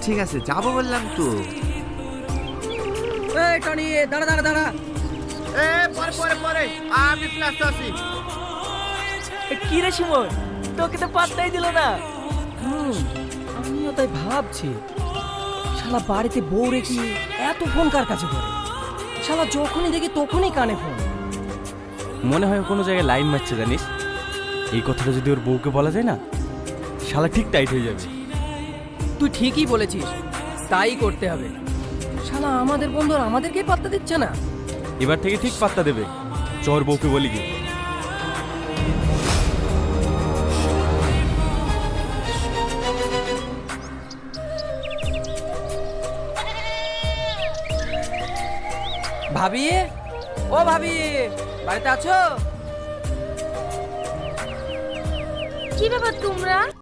ঠিক আছে যাবো বললাম তো। এই টনি দাঁড়া দাঁড়া দাঁড়া। পরে আমি ক্লাসে আছি। কি রে শিমন, তোকে তো পাত্তাই দিল না। আমিও তাই ভাবছি, শালা বাড়িতে বউ রেখে এত ফোন কার কাছে করে? শালা যখনই দেখি তখনই কানে ফোন। মনে হয় ও কোনো জায়গায় লাইন মারছে জানিস। এই কথাটা যদি ওর বউকে বলা যায় না, শালা ঠিক টাইট হয়ে যাবে। তুই ঠিকই বলেছিস, তাই করতে হবে। শালা আমাদের বন্ধু আর আমাদেরকেই পাত্তা দিচ্ছে না। এবার থেকে ঠিক পাত্তা দেবে। চোর বউকে বলি কি। ভাবি, ও ভাবি, বাড়িতে আছো? কি ব্যাপার তোমরা?